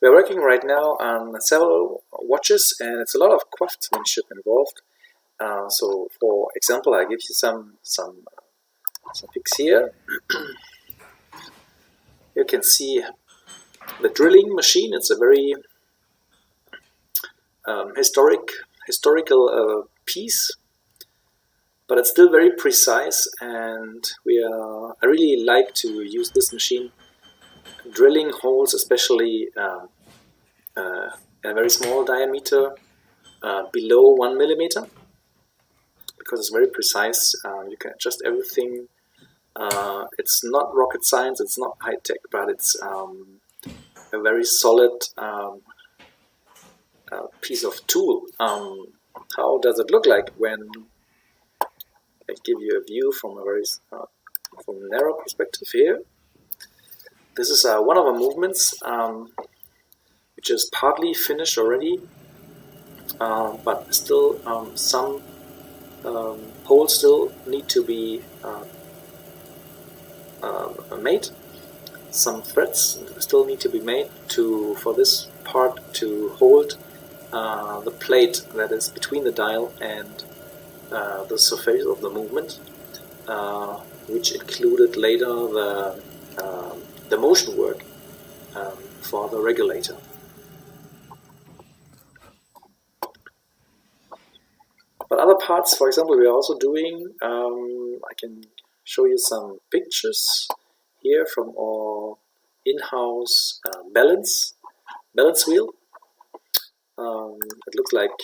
We're working right now on several watches, and it's a lot of craftsmanship involved. So, for example, I give you some pics here. You can see the drilling machine. It's a very historical piece, but it's still very precise, and I really like to use this machine drilling holes, especially a very small diameter below 1 millimeter, because it's very precise. You can adjust everything. It's not rocket science, it's not high tech, but it's a very solid piece of tool. How does it look like when I give you a view from a very narrow perspective here? This is one of the movements, which is partly finished already, but still some holes still need to be made. Some threads still need to be made for this part to hold the plate that is between the dial and the surface of the movement, which included later the motion work for the regulator. But other parts, for example, we are also doing, I can show you some pictures here from our in-house balance wheel. It looks like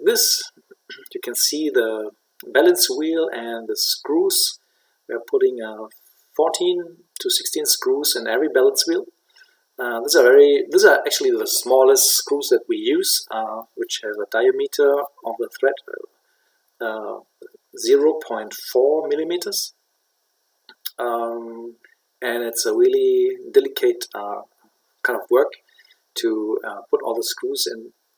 this. You can see the balance wheel and the screws. We are putting 14 to 16 screws in every balance wheel. These are actually the smallest screws that we use, which have a diameter of the thread 0.4 millimeters. And it's a really delicate kind of work to put all the screws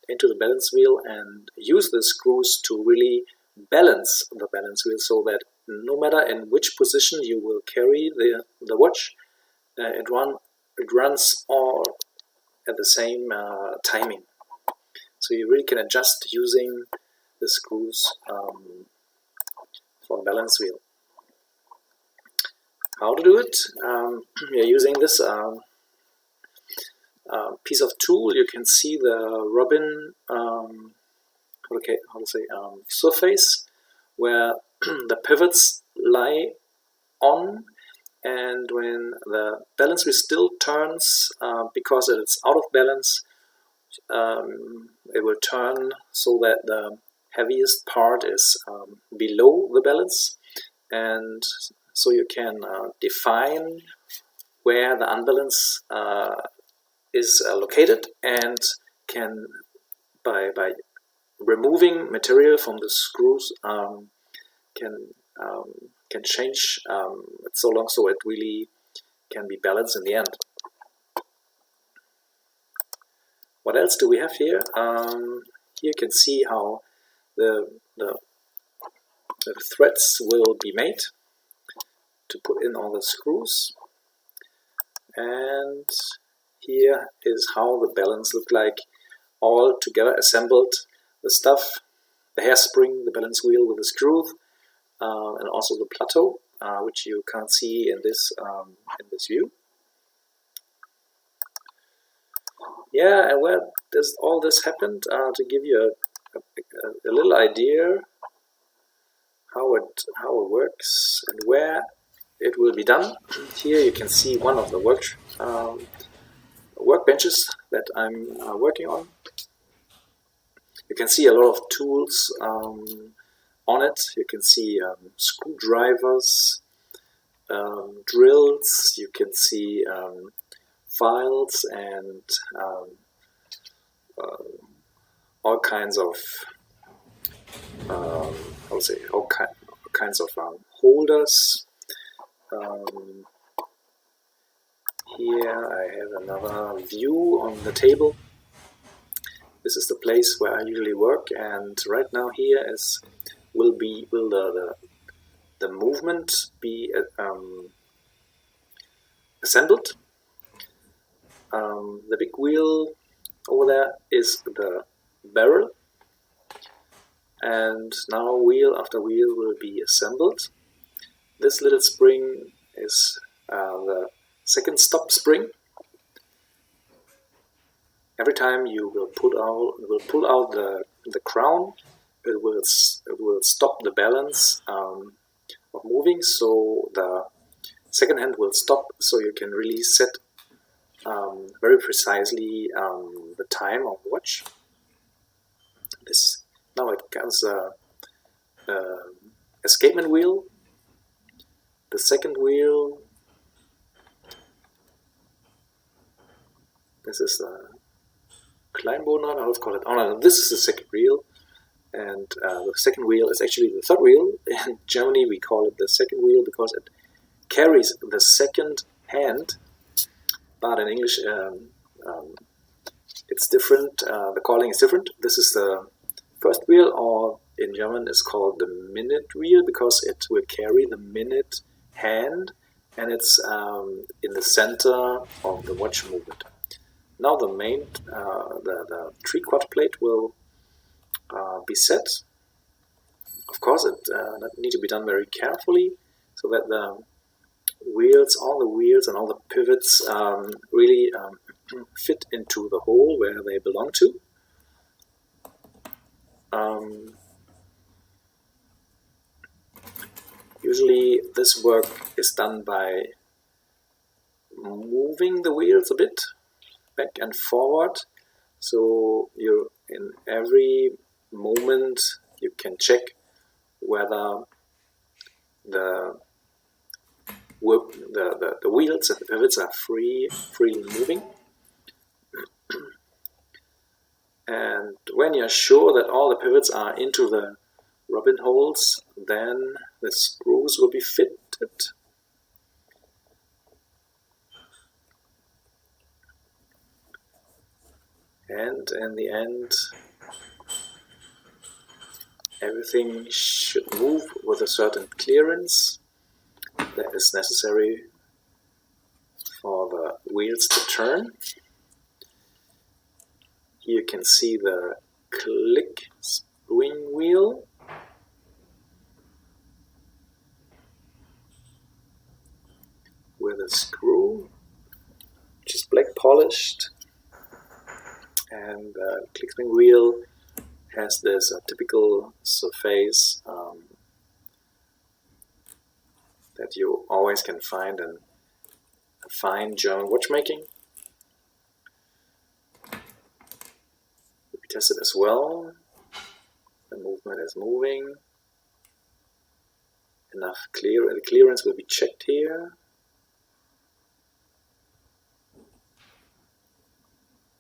into the balance wheel and use the screws to really balance the balance wheel, so that no matter in which position you will carry the watch, it runs all at the same timing. So you really can adjust using the screws for the balance wheel. How to do it? We are using this piece of tool. You can see the robin surface where the pivots lie on, and when the balance wheel still turns, because it's out of balance, it will turn so that the heaviest part is below the balance, and so you can define where the unbalance is located, and can by removing material from the screws can change it so long so it really can be balanced in the end. What else do we have here? Here you can see how the threads will be made to put in all the screws, and here is how the balance look like all together assembled. The stuff, the hairspring, the balance wheel with the screws, and also the plateau, which you can't see in this view. Yeah, and where does all this happen? To give you a little idea how it works and where it will be done. Here you can see one of the workbenches that I'm working on. You can see a lot of tools on it. You can see screwdrivers, drills. You can see files and all kinds of all kinds of holders. Here I have another view on the table. This is the place where I usually work, and right now here will the movement be assembled. The big wheel over there is the barrel, and now wheel after wheel will be assembled. This little spring is the second stop spring. Every time you will pull out the crown, it will stop the balance of moving, so the second hand will stop, so you can really set very precisely the time of the watch. Now it comes escapement wheel. The second wheel, this is the Kleinbohrer, how to call it. Oh no, this is the second wheel, and the second wheel is actually the third wheel. In Germany we call it the second wheel because it carries the second hand, but in English it's different. The calling is different. This is the first wheel, or in German is called the minute wheel because it will carry the minute hand, and it's in the center of the watch movement. Now the main, the 3/4 plate will be set. Of course, it needs to be done very carefully so that the wheels, all the wheels and all the pivots really fit into the hole where they belong to. Usually this work is done by moving the wheels a bit back and forward, so you in every moment you can check whether the wheels and the pivots are freely moving. And when you're sure that all the pivots are into the robin holes, then the screws will be fitted. And in the end, everything should move with a certain clearance that is necessary for the wheels to turn. Here you can see the click spring wheel. With a screw, which is black polished. And the click spring wheel has this typical surface that you always can find in a fine German watchmaking. We test it as well. The movement is moving. The clearance will be checked here.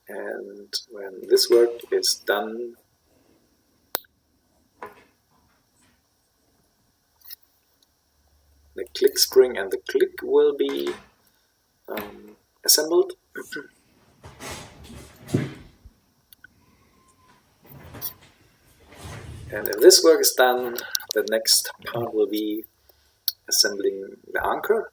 And when this work is done, the click spring and the click will be assembled. And if this work is done, the next part will be assembling the anchor.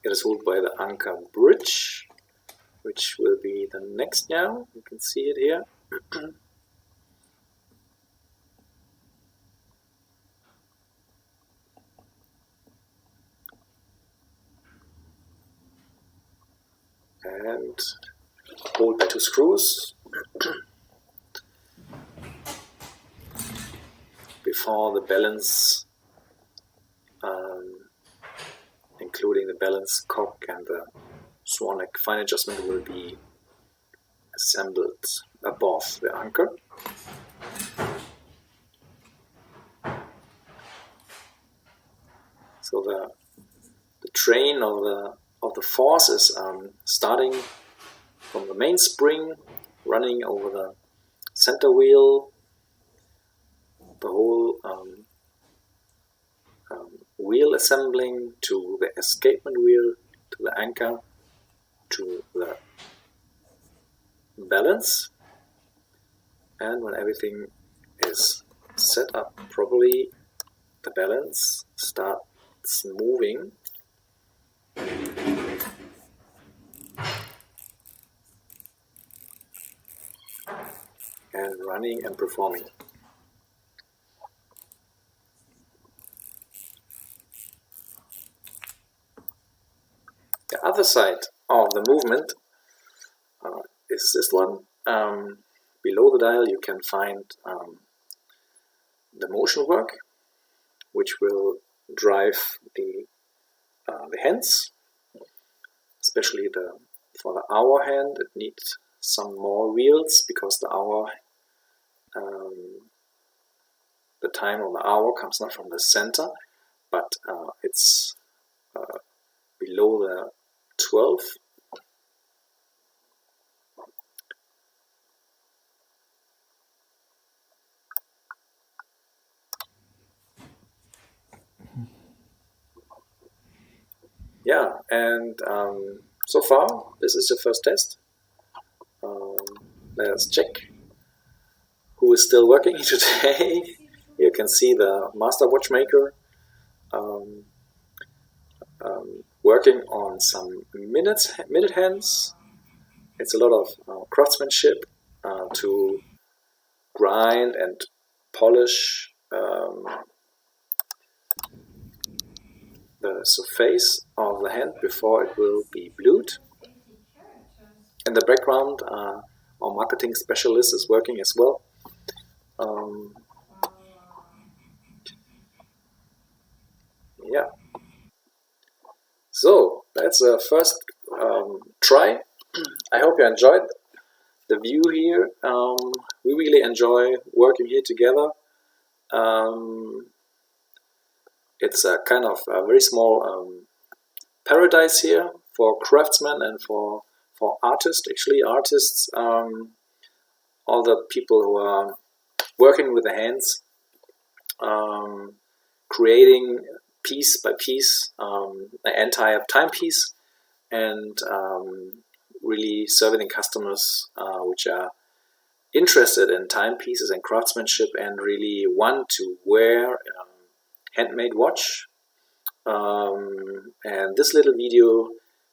It is held by the anchor bridge, which will be the next now. You can see it here. And hold by 2 screws before the balance, including the balance cock and the swan neck fine adjustment, will be assembled above the anchor. So the train of the force is starting from the main spring, running over the center wheel, the whole wheel assembling to the escapement wheel, to the anchor, to the balance. And when everything is set up properly, the balance starts moving. And running and performing. The other side of the movement is this one. Below the dial you can find the motion work, which will drive the hands, especially for the hour hand. It needs some more wheels because the hour, the time of the hour comes not from the center, but it's below the 12. Yeah, and so far this is the first test. Let's check who is still working today. You can see the master watchmaker working on some minute hands. It's a lot of craftsmanship to grind and polish the surface of the hand before it will be blued. In the background, our marketing specialist is working as well. Yeah. So that's the first try. I hope you enjoyed the view here. We really enjoy working here together. It's a kind of a very small paradise here for craftsmen and for artists. Actually, artists, all the people who are working with the hands, creating piece by piece an entire timepiece, and really serving customers which are interested in timepieces and craftsmanship and really want to wear a handmade watch. And this little video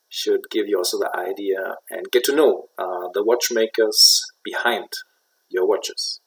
should give you also the idea and get to know the watchmakers behind your watches.